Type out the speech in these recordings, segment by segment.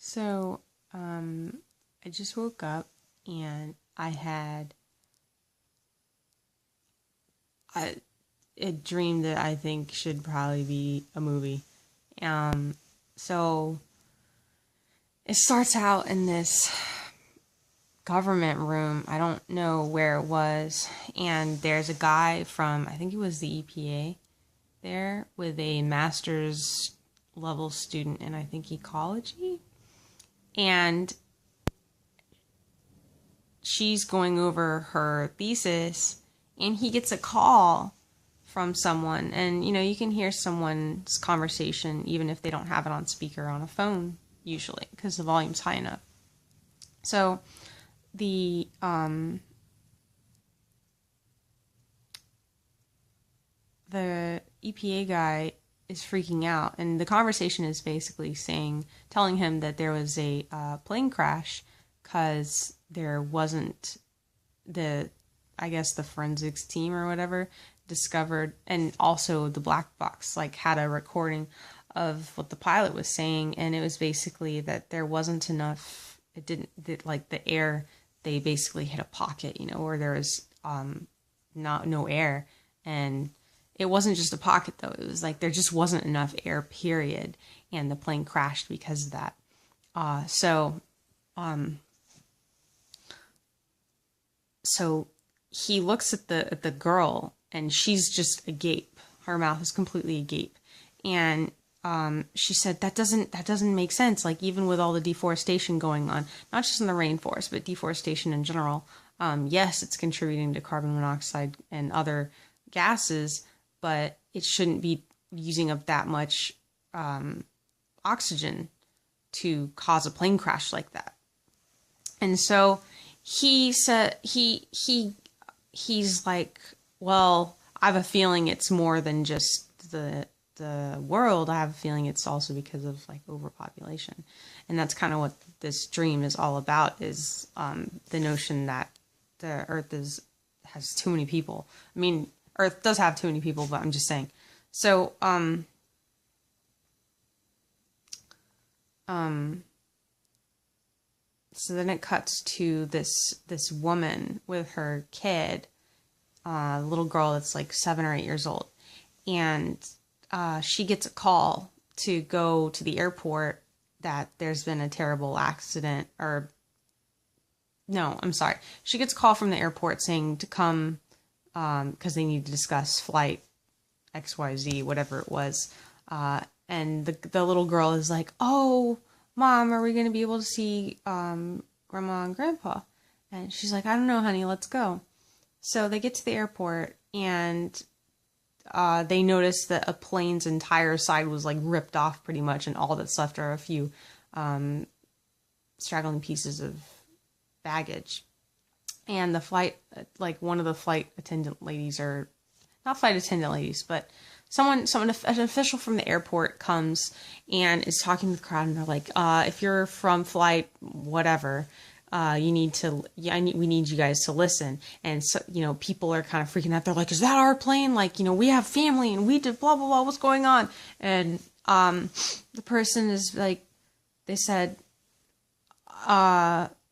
So, I just woke up and I had a, a dream that I think should probably be a movie. Um, so it starts out in this government room. I don't know where it was, and there's a guy from, I think it was the EPA there, with a master's level student in, I think, ecology. And she's going over her thesis, and he gets a call from someone. And you can hear someone's conversation even if they don't have it on speaker on a phone, usually because the volume's high enough. So the the EPA guy is freaking out, and the conversation is basically telling him that there was a plane crash because there wasn't I guess the forensics team or whatever discovered, and also the black box had a recording of what the pilot was saying, and it was basically that there wasn't enough. It didn't the air. They basically hit a pocket, where there was no air, and it wasn't just a pocket though. It was there just wasn't enough air, period, and the plane crashed because of that. So he looks at the girl, and she's just agape. Her mouth is completely agape, and she said that doesn't make sense. Even with all the deforestation going on, not just in the rainforest, but deforestation in general. Yes, it's contributing to carbon monoxide and other gases, but it shouldn't be using up that much oxygen to cause a plane crash like that. And so he said he's like, well, I have a feeling it's more than just the world. I have a feeling it's also because of overpopulation, and that's kind of what this dream is all about. Is the notion that the Earth has too many people. I mean, Earth does have too many people, but I'm just saying. So so then it cuts to this woman with her kid, a little girl that's 7 or 8 years old, and she gets a call to go to the airport that there's been a terrible accident. Or no, I'm sorry, she gets a call from the airport saying to come because they need to discuss flight XYZ, whatever it was. And the little girl is like, oh, Mom, are we going to be able to see Grandma and Grandpa? And she's like, I don't know, honey, let's go. So they get to the airport, and they notice that a plane's entire side was ripped off pretty much, and all that's left are a few straggling pieces of baggage. And the flight, one of the flight attendant ladies, or not flight attendant ladies, but an official from the airport comes and is talking to the crowd, and they're like, if you're from flight whatever, we need you guys to listen. And so, people are kind of freaking out. They're like, is that our plane? We have family and we did blah, blah, blah. What's going on? And, the person is like, they said,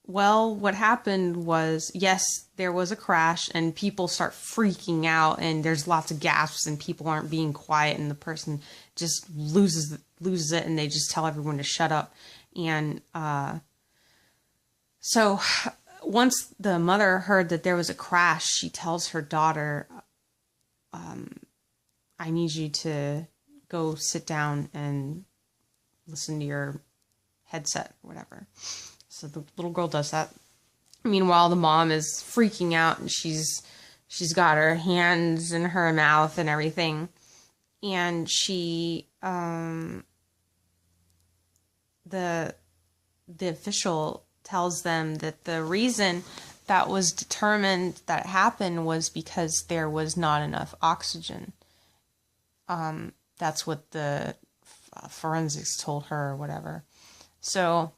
well, what happened was, yes, there was a crash, and people start freaking out, and there's lots of gasps, and people aren't being quiet, and the person just loses it, and they just tell everyone to shut up. And so once the mother heard that there was a crash, she tells her daughter, I need you to go sit down and listen to your headset or whatever. So the little girl does that. Meanwhile, the mom is freaking out, and she's got her hands in her mouth and everything. And she the official tells them that the reason that was determined that it happened was because there was not enough oxygen. That's what the forensics told her or whatever. So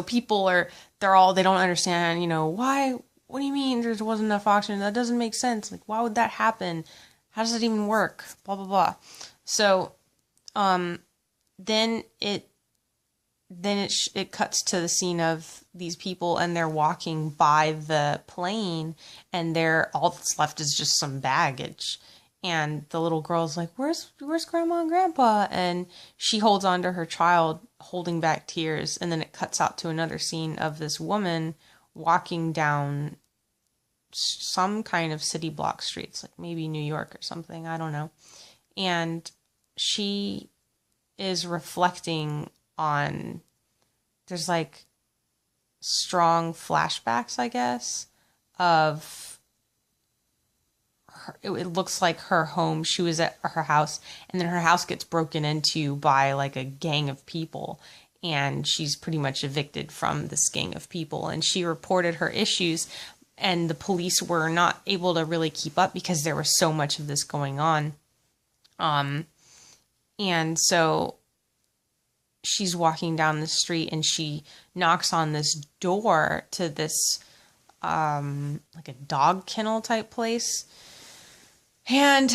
people they don't understand, why, what do you mean there wasn't enough oxygen? That doesn't make sense. Why would that happen? How does it even work? Blah, blah, blah. So, then then it cuts to the scene of these people, and they're walking by the plane, and they're all that's left is just some baggage. And the little girl's like, where's grandma and grandpa? And she holds on to her child, holding back tears. And then it cuts out to another scene of this woman walking down some kind of city block streets, like maybe New York or something, I don't know. And she is reflecting on, there's like strong flashbacks, I guess, of her. It looks like her home. She was at her house, and then her house gets broken into by like a gang of people, and she's pretty much evicted from this gang of people. And she reported her issues, and the police were not able to really keep up because there was so much of this going on. And so she's walking down the street, and she knocks on this door to this like a dog kennel type place. And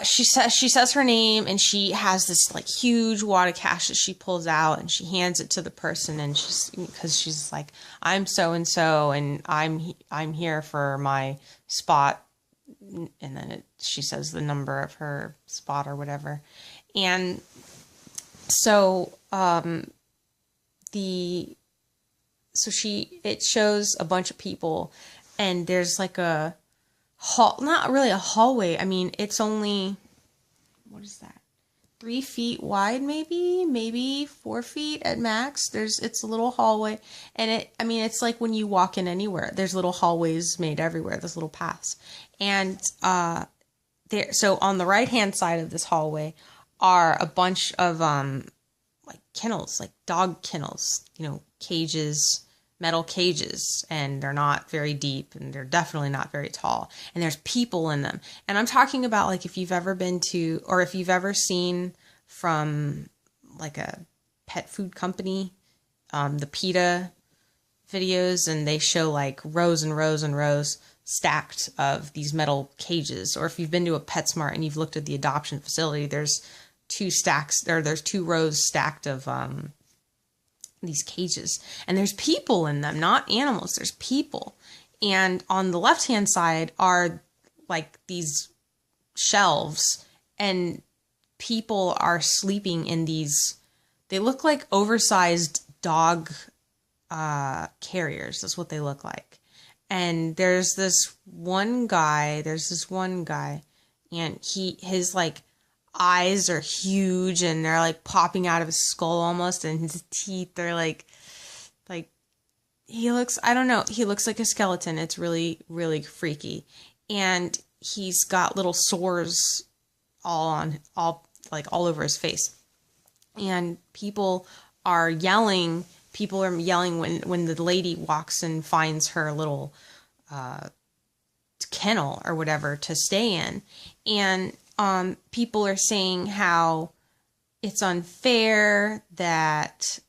she says her name, and she has this like huge wad of cash that she pulls out, and she hands it to the person, and she's like, I'm so and so, and I'm here for my spot. And then she says the number of her spot or whatever. And so it shows a bunch of people, and there's like a hall, not really a hallway. I mean, it's only, what is that? 3 feet wide, maybe 4 feet at max. It's a little hallway, and it's like when you walk in anywhere, there's little hallways made everywhere. There's little paths, and so on the right hand side of this hallway are a bunch of like kennels, like dog kennels, cages, metal cages, and they're not very deep, and they're definitely not very tall, and there's people in them. And I'm talking about, like, if you've ever been to, or if you've ever seen from like a pet food company, the PETA videos, and they show like rows and rows and rows stacked of these metal cages. Or if you've been to a PetSmart and you've looked at the adoption facility, there's 2 rows stacked of these cages, and there's people in them, not animals, there's people. And on the left hand side are like these shelves, and people are sleeping in these, they look like oversized dog carriers. That's what they look like. And there's this one guy, and his like eyes are huge, and they're like popping out of his skull almost, and his teeth, they're like he looks, I don't know, he looks like a skeleton. It's really, really freaky. And he's got little sores all over his face. And people are yelling when the lady walks and finds her little kennel or whatever to stay in. And people are saying how it's unfair that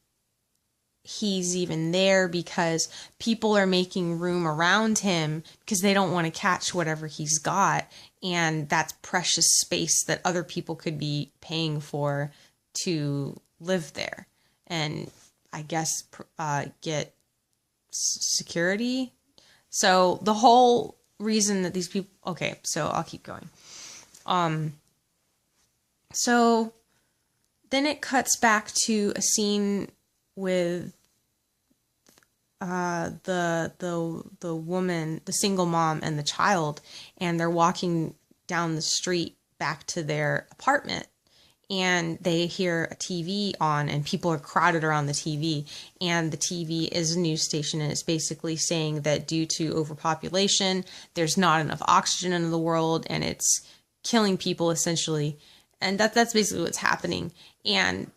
he's even there, because people are making room around him because they don't want to catch whatever he's got. And that's precious space that other people could be paying for to live there. And I guess get security. So the whole reason that these people, okay, so I'll keep going. So then it cuts back to a scene with the woman, the single mom, and the child, and they're walking down the street back to their apartment, and they hear a TV on, and people are crowded around the TV, and the TV is a news station, and it's basically saying that due to overpopulation, there's not enough oxygen in the world, and it's killing people essentially. And that's basically what's happening. And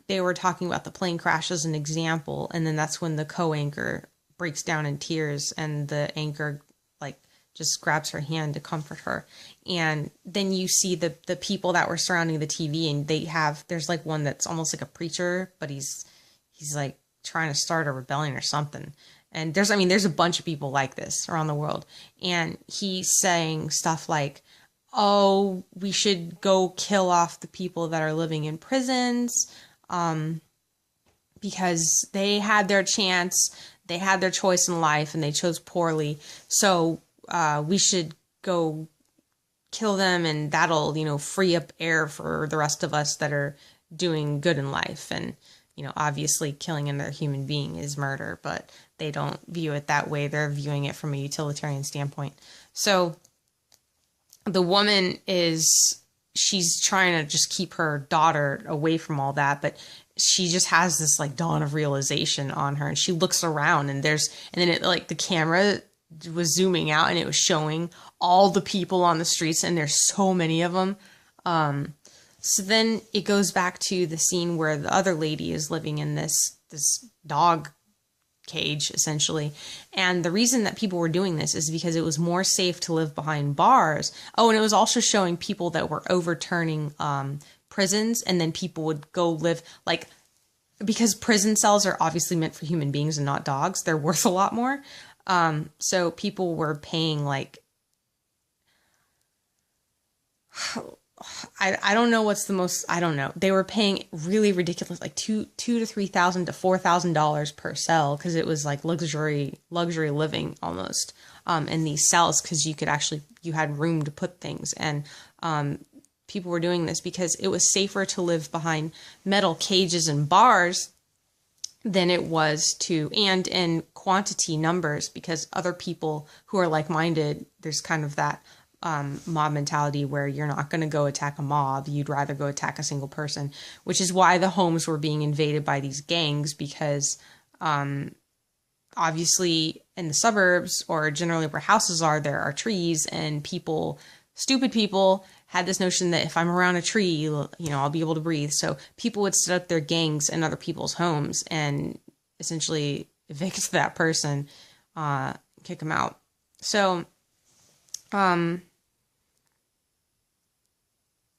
they were talking about the plane crash as an example, and then that's when the co-anchor breaks down in tears, and the anchor just grabs her hand to comfort her. And then you see the people that were surrounding the TV, and there's like one that's almost like a preacher, but he's like trying to start a rebellion or something. And there's a bunch of people like this around the world, and he's saying stuff like, oh, we should go kill off the people that are living in prisons. because they had their chance, they had their choice in life, and they chose poorly. So we should go kill them, and that'll, free up air for the rest of us that are doing good in life. And, obviously killing another human being is murder, but they don't view it that way. They're viewing it from a utilitarian standpoint. So the woman she's trying to just keep her daughter away from all that, but she just has this like dawn of realization on her, and she looks around, and then it, like, the camera was zooming out and it was showing all the people on the streets, and there's so many of them. So then it goes back to the scene where the other lady is living in this dog cage, essentially. And the reason that people were doing this is because it was more safe to live behind bars. Oh, and it was also showing people that were overturning prisons, and then people would go live, like, because prison cells are obviously meant for human beings and not dogs, they're worth a lot more. So people were paying, like, I don't know what's the most, I don't know. They were paying really ridiculous, like $2,000 to $3,000 to $4,000 per cell, because it was like luxury living almost in these cells, because you had room to put things. And people were doing this because it was safer to live behind metal cages and bars than it was and in quantity numbers, because other people who are like-minded, there's kind of that mob mentality where you're not going to go attack a mob. You'd rather go attack a single person, which is why the homes were being invaded by these gangs, because obviously in the suburbs, or generally where houses are, there are trees, and stupid people had this notion that if I'm around a tree, I'll be able to breathe. So people would set up their gangs in other people's homes and essentially evict that person, kick them out. So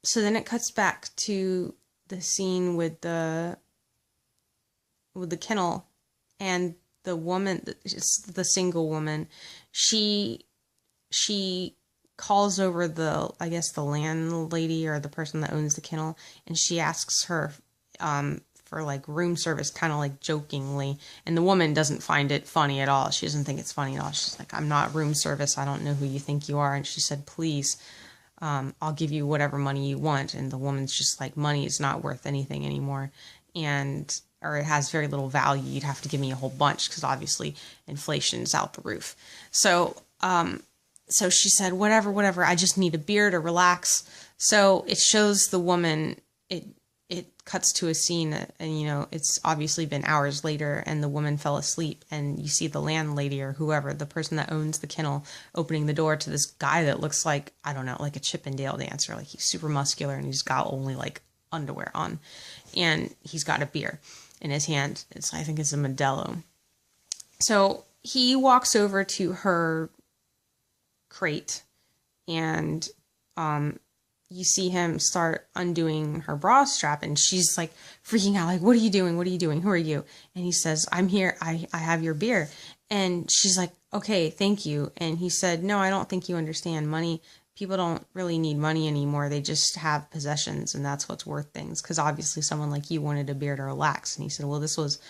so then it cuts back to the scene with the kennel, and the woman, the single woman, she calls over the landlady, or the person that owns the kennel, and she asks her for like room service, kind of like jokingly, and the woman doesn't find it funny at all. She doesn't think it's funny at all. She's like, I'm not room service. I don't know who you think you are. And she said, please, I'll give you whatever money you want. And the woman's just like, money is not worth anything anymore. Or it has very little value. You'd have to give me a whole bunch, because obviously inflation's out the roof. So she said, whatever, I just need a beer to relax. So it shows the woman, it cuts to a scene, and it's obviously been hours later, and the woman fell asleep, and you see the landlady, or whoever, the person that owns the kennel, opening the door to this guy that looks like, I don't know, like a Chippendale dancer. Like, he's super muscular, and he's got only like underwear on, and he's got a beer in his hand. I think it's a Modelo. So he walks over to her crate, and you see him start undoing her bra strap, and she's like freaking out, like, what are you doing? Who are you? And he says, I'm here. I have your beer. And she's like, okay, thank you. And he said, no, I don't think you understand. Money, people don't really need money anymore. They just have possessions, and that's what's worth things. Because obviously someone like you wanted a beer to relax. And he said, well, this was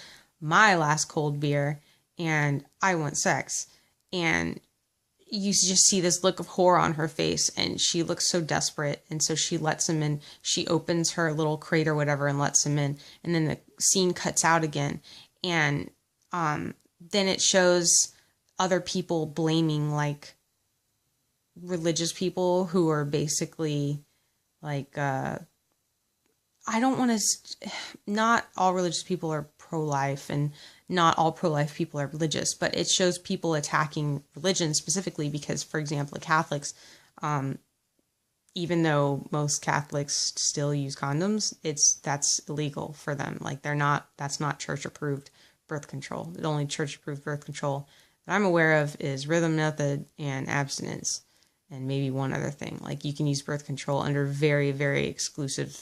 my last cold beer, and I want sex. And you just see this look of horror on her face, and she looks so desperate, and so she lets him in. She opens her little crate or whatever and lets him in, and then the scene cuts out again, and then it shows other people blaming, like, religious people who are basically like, I don't want to, not all religious people are pro-life, and not all pro-life people are religious, but it shows people attacking religion specifically because, for example, Catholics, even though most Catholics still use condoms, that's illegal for them. Like, that's not church approved birth control. The only church approved birth control that I'm aware of is rhythm method and abstinence, and maybe one other thing. Like, you can use birth control under very, very exclusive,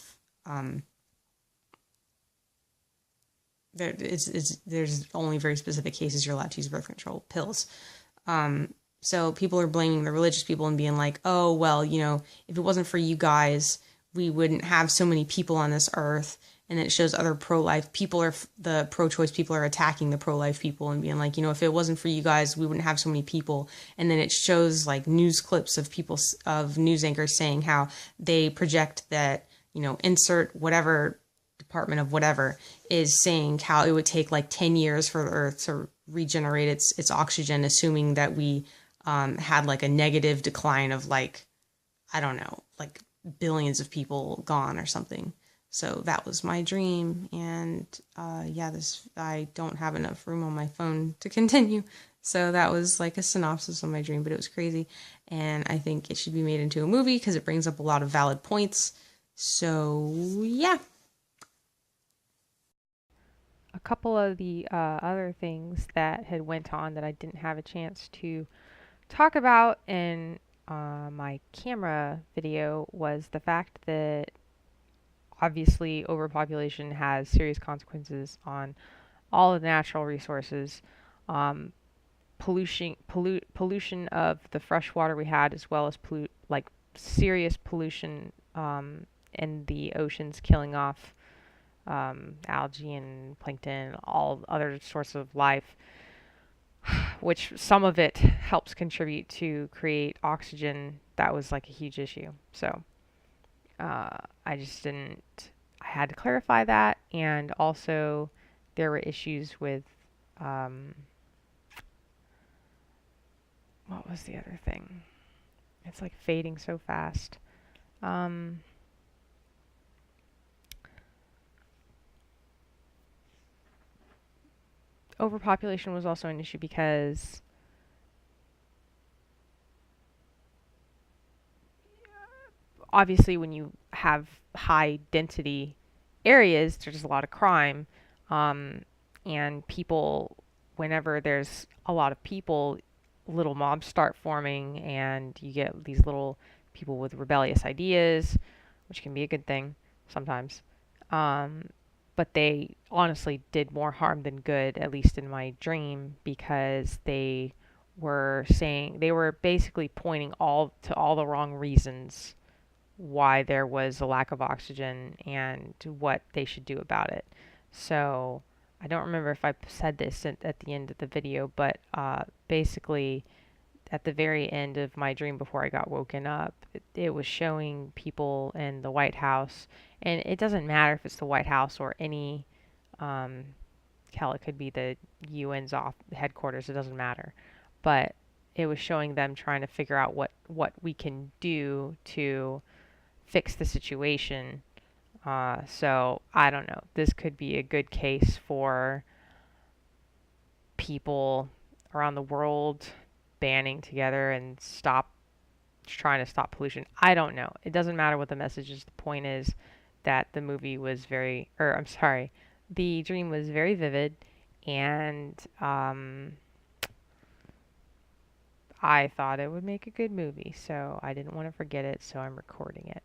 there's only very specific cases you're allowed to use birth control pills. So people are blaming the religious people and being like, oh, well, if it wasn't for you guys, we wouldn't have so many people on this earth, and it shows other pro-life people are the pro-choice people are attacking the pro-life people and being like, if it wasn't for you guys, we wouldn't have so many people. And then it shows like news clips of people, of news anchors saying how they project that, insert whatever department of whatever is saying how it would take like 10 years for the earth to regenerate its oxygen, assuming that we had like a negative decline of like, I don't know, like billions of people gone or something. So that was my dream. And I don't have enough room on my phone to continue. So that was like a synopsis of my dream, but it was crazy. And I think it should be made into a movie because it brings up a lot of valid points. So yeah. A couple of the other things that had went on that I didn't have a chance to talk about in my camera video was the fact that obviously overpopulation has serious consequences on all of the natural resources, um, pollution of the fresh water we had, as well as serious pollution in the oceans, killing off algae and plankton, all other sorts of life, which some of it helps contribute to create oxygen. That was like a huge issue. So I just didn't. I had to clarify that, and also there were issues with um, what was the other thing? It's like fading so fast. Um, Overpopulation was also an issue because obviously when you have high density areas, there's a lot of crime, um, and people, whenever there's a lot of people, little mobs start forming, and you get these little people with rebellious ideas, which can be a good thing sometimes. Um, but they honestly did more harm than good, at least in my dream, because they were basically pointing all to all the wrong reasons why there was a lack of oxygen and what they should do about it. So I don't remember if I said this at the end of the video, but basically at the very end of my dream before I got woken up, it was showing people in the White House, and it doesn't matter if it's the White House or any, um, hell, it could be the UN's headquarters, it doesn't matter. But it was showing them trying to figure out what we can do to fix the situation. So I don't know. This could be a good case for people around the world banding together and trying to stop pollution. I don't know. It doesn't matter what the message is. The point is that the movie was I'm sorry, the dream was very vivid, and I thought it would make a good movie, so I didn't want to forget it, so I'm recording it.